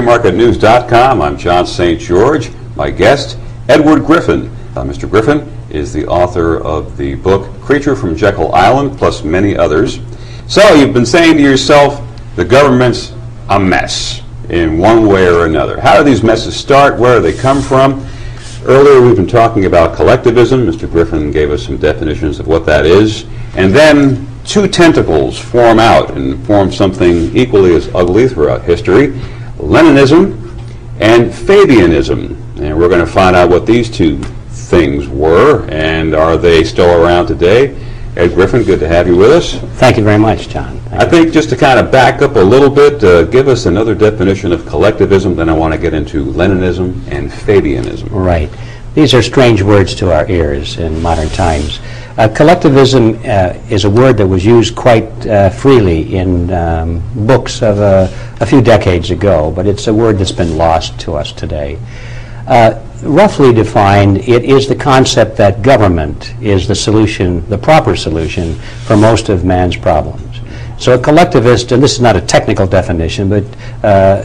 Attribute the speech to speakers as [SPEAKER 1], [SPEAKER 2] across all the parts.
[SPEAKER 1] MarketNews.com. I'm John St. George. My guest, Edward Griffin. Mr. Griffin is the author of the book Creature from Jekyll Island, plus many others. So you've been saying to yourself, the government's a mess in one way or another. How do these messes start? Where do they come from? Earlier we've been talking about collectivism. Mr. Griffin gave us some definitions of what that is. And then two tentacles form out and form something equally as ugly throughout history. Leninism and Fabianism. And we're going to find out what these two things were, and are they still around today. Ed Griffin, good to have you with us.
[SPEAKER 2] Thank you very much, John.
[SPEAKER 1] I think just to kind of back up a little bit, give us another definition of collectivism, then I want to get into Leninism and Fabianism.
[SPEAKER 2] Right. These are strange words to our ears in modern times. Collectivism is a word that was used quite freely in books of a few decades ago, but it's a word that's been lost to us today. Roughly defined, it is the concept that government is the solution, the proper solution for most of man's problems. So a collectivist, and this is not a technical definition, but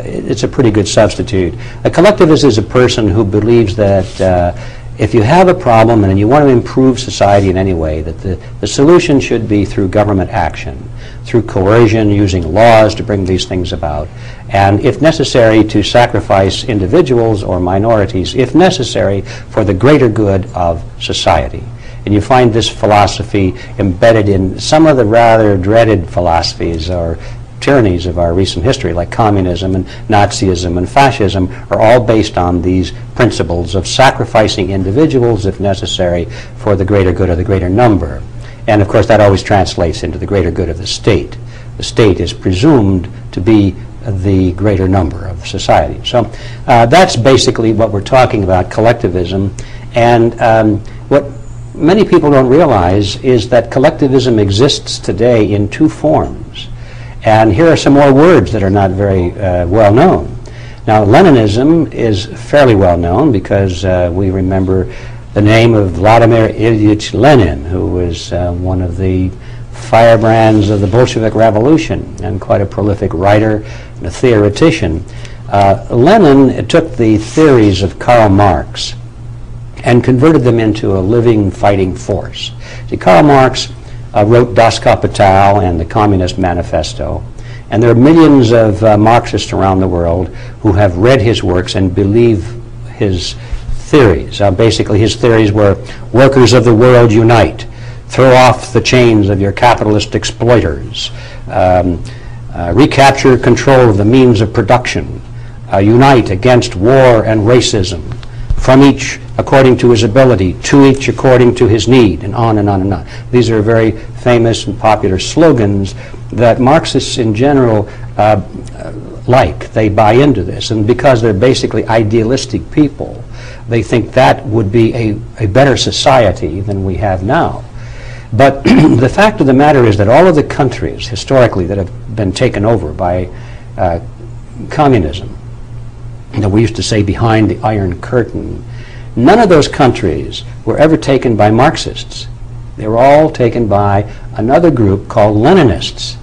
[SPEAKER 2] it's a pretty good substitute. A collectivist is a person who believes that if you have a problem and you want to improve society in any way, that the solution should be through government action, through coercion, using laws to bring these things about, and if necessary to sacrifice individuals or minorities, if necessary, for the greater good of society. And you find this philosophy embedded in some of the rather dreaded philosophies or tyrannies of our recent history, like communism and Nazism and fascism, are all based on these principles of sacrificing individuals, if necessary, for the greater good of the greater number. And of course that always translates into the greater good of the state. The state is presumed to be the greater number of society. So that's basically what we're talking about, collectivism. And what many people don't realize is that collectivism exists today in two forms. And here are some more words that are not very well known. Now, Leninism is fairly well known because we remember the name of Vladimir Ilyich Lenin, who was one of the firebrands of the Bolshevik Revolution and quite a prolific writer and a theoretician. Lenin took the theories of Karl Marx and converted them into a living fighting force. See, Karl Marx wrote Das Kapital and the Communist Manifesto, and there are millions of Marxists around the world who have read his works and believe his theories. Basically his theories were: workers of the world, unite, throw off the chains of your capitalist exploiters, recapture control of the means of production, unite against war and racism, from each according to his ability, to each according to his need, and on and on and on. These are very famous and popular slogans that Marxists in general like. They buy into this, and because they're basically idealistic people, they think that would be a better society than we have now. But the fact of the matter is that all of the countries historically that have been taken over by communism, we used to say behind the Iron Curtain, none of those countries were ever taken by Marxists. They were all taken by another group called Leninists,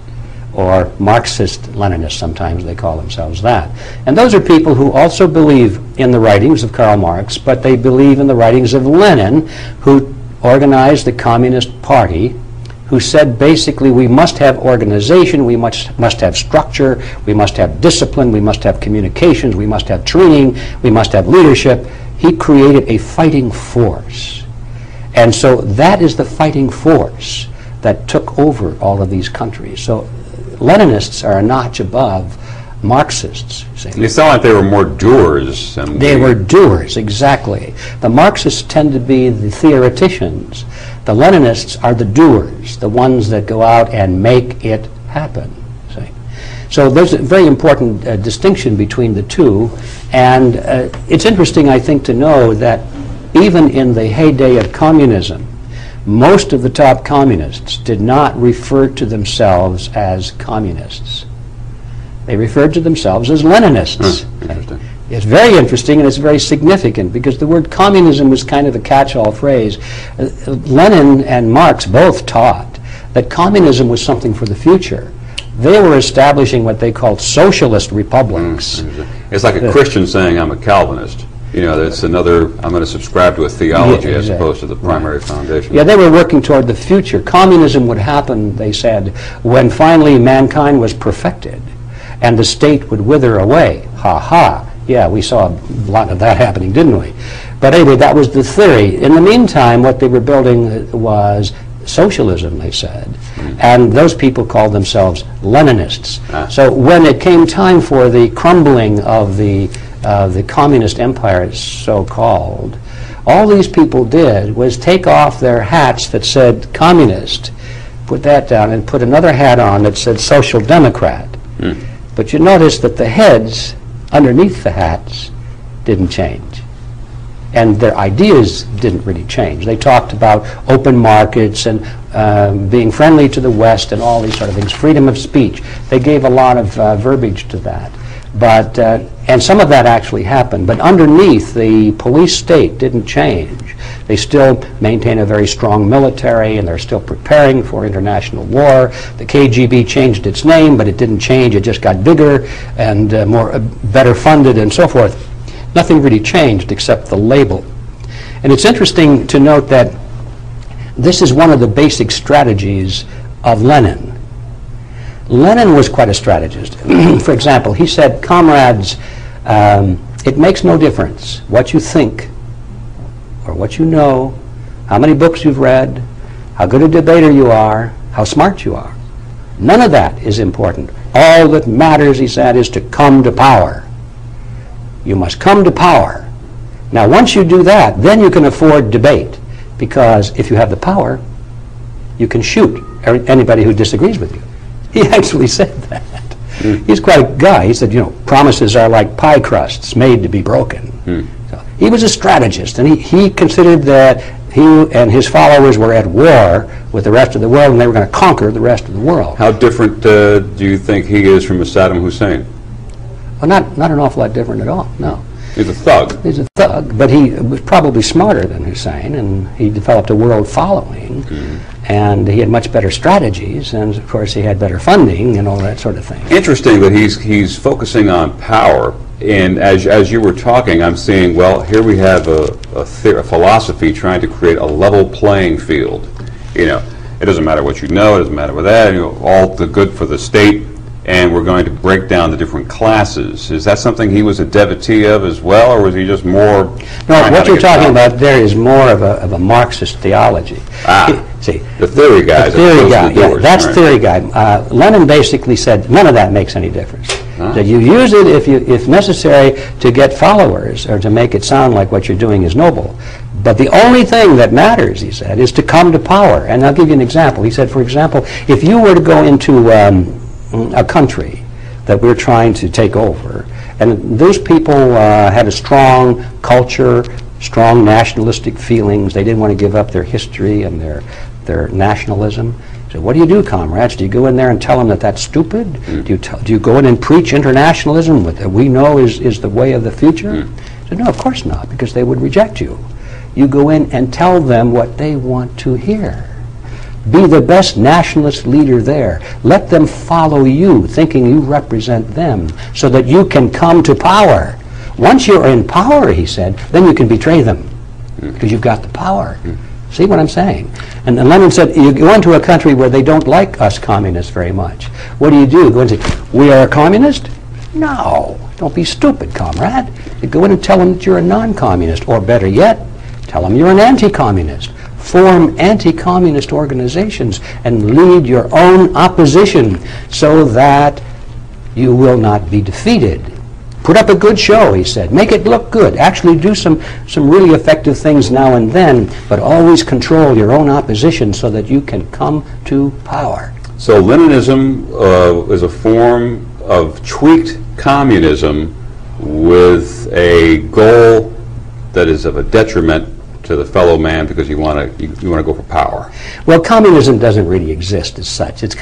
[SPEAKER 2] or Marxist-Leninists, sometimes they call themselves that. And those are people who also believe in the writings of Karl Marx, but they believe in the writings of Lenin, who organized the Communist Party, who said basically we must have organization, we must have structure, we must have discipline, we must have communications, we must have training, we must have leadership. He created a fighting force. And so that is the fighting force that took over all of these countries. So Leninists are a notch above Marxists.
[SPEAKER 1] They sound like they were more doers.
[SPEAKER 2] They were doers, exactly. The Marxists tend to be the theoreticians. The Leninists are the doers, the ones that go out and make it happen. See? So there's a very important distinction between the two, and it's interesting, I think, to know that even in the heyday of communism, most of the top communists did not refer to themselves as communists. They referred to themselves as Leninists.
[SPEAKER 1] Interesting.
[SPEAKER 2] It's very interesting, and it's very significant, because the word communism was kind of a catch-all phrase. Lenin and Marx both taught that communism was something for the future, They were establishing what they called socialist republics.
[SPEAKER 1] It's like a Christian saying, I'm a Calvinist. You know, it's another, I'm going to subscribe to a theology as opposed to the primary foundation.
[SPEAKER 2] Yeah, they were working toward the future. Communism would happen, they said, when finally mankind was perfected and the state would wither away. Ha ha. Yeah, we saw a lot of that happening, didn't we? But anyway, that was the theory. In the meantime, what they were building was socialism, they said, and those people called themselves Leninists. So when it came time for the crumbling of the communist empire, so-called, all these people did was take off their hats that said communist, put that down, and put another hat on that said social democrat. But you notice that the heads underneath the hats didn't change. And their ideas didn't really change. They talked about open markets and being friendly to the West and all these sort of things, freedom of speech. They gave a lot of verbiage to that. But, and some of that actually happened. But underneath, the police state didn't change. They still maintain a very strong military, and they're still preparing for international war. The KGB changed its name, but it didn't change. It just got bigger and better funded and so forth. Nothing really changed except the label. And it's interesting to note that this is one of the basic strategies of Lenin. Lenin was quite a strategist. For example, he said, comrades, it makes no difference what you think or what you know, how many books you've read, how good a debater you are, how smart you are. None of that is important. All that matters, he said, is to come to power. You must come to power. Now, once you do that, then you can afford debate, because if you have the power, you can shoot anybody who disagrees with you. He actually said that. He's quite a guy. He said, you know, promises are like pie crusts made to be broken. So he was a strategist, and he considered that he and his followers were at war with the rest of the world, and they were going to conquer the rest of the world.
[SPEAKER 1] How different do you think he is from Saddam Hussein?
[SPEAKER 2] Well, not an awful lot different at all, no.
[SPEAKER 1] He's a thug.
[SPEAKER 2] He's a thug, but he was probably smarter than Hussein, and he developed a world following, and he had much better strategies, and of course he had better funding and all that sort of thing.
[SPEAKER 1] Interesting that he's focusing on power, and as you were talking, I'm seeing, well, here we have a philosophy trying to create a level playing field. You know, it doesn't matter what you know, it doesn't matter what that, you know, all the good for the state, and we're going to break down the different classes. Is that something he was a devotee of as well, or was he just more...
[SPEAKER 2] No, what you're talking about there is more of a Marxist theology. See,
[SPEAKER 1] the theory guy.
[SPEAKER 2] The theory guy, yeah, that's theory guy. Lenin basically said none of that makes any difference. That you use it if necessary to get followers or to make it sound like what you're doing is noble. But the only thing that matters, he said, is to come to power. And I'll give you an example. He said, for example, if you were to go into a country that we're trying to take over, and those people had a strong culture, strong nationalistic feelings, they didn't want to give up their history and their nationalism. So what do you do, comrades? Do you go in there and tell them that that's stupid? Do you go in and preach internationalism that we know is the way of the future? So no, of course not, because they would reject you. You go in and tell them what they want to hear. Be the best nationalist leader there. Let them follow you, thinking you represent them, so that you can come to power. Once you're in power, he said, then you can betray them, because you've got the power. See what I'm saying? And Lenin said, you go into a country where they don't like us communists very much. What do? Go and say, we are a communist? No, don't be stupid, comrade. You go in and tell them that you're a non-communist, or better yet, tell them you're an anti-communist. Form anti-communist organizations and lead your own opposition so that you will not be defeated. Put up a good show, he said. Make it look good. Actually do some really effective things now and then, but always control your own opposition so that you can come to power.
[SPEAKER 1] So Leninism is a form of tweaked communism with a goal that is of a detriment to the fellow man because you want to go for power.
[SPEAKER 2] Well, communism doesn't really exist as such. It's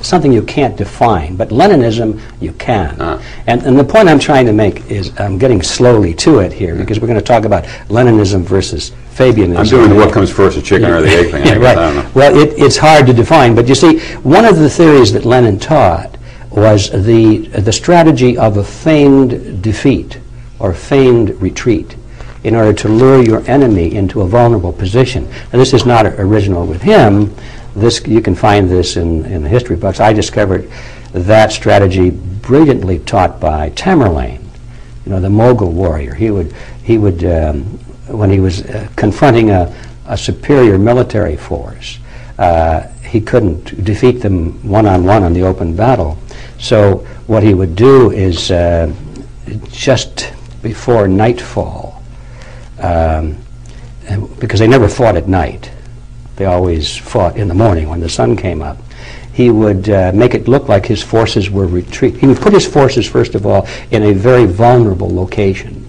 [SPEAKER 2] something you can't define. But Leninism, you can. And the point I'm trying to make is I'm getting slowly to it here because we're going to talk about Leninism versus Fabianism.
[SPEAKER 1] I'm doing the what comes first, the chicken or the egg thing. I guess.
[SPEAKER 2] Right.
[SPEAKER 1] I don't know.
[SPEAKER 2] Well, it's hard to define, but you see, one of the theories that Lenin taught was the strategy of a feigned defeat or feigned retreat in order to lure your enemy into a vulnerable position. Now, this is not original with him. You can find this in the history books. I discovered that strategy brilliantly taught by Tamerlane, the Mughal warrior. He would when he was confronting a superior military force, he couldn't defeat them one-on-one in the open battle. So what he would do is just before nightfall, because they never fought at night, they always fought in the morning when the sun came up, he would make it look like his forces were retreating. He would put his forces, first of all, in a very vulnerable location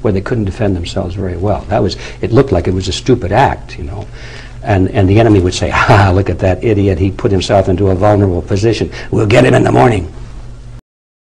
[SPEAKER 2] where they couldn't defend themselves very well. It looked like it was a stupid act, And the enemy would say, look at that idiot, he put himself into a vulnerable position. We'll get him in the morning.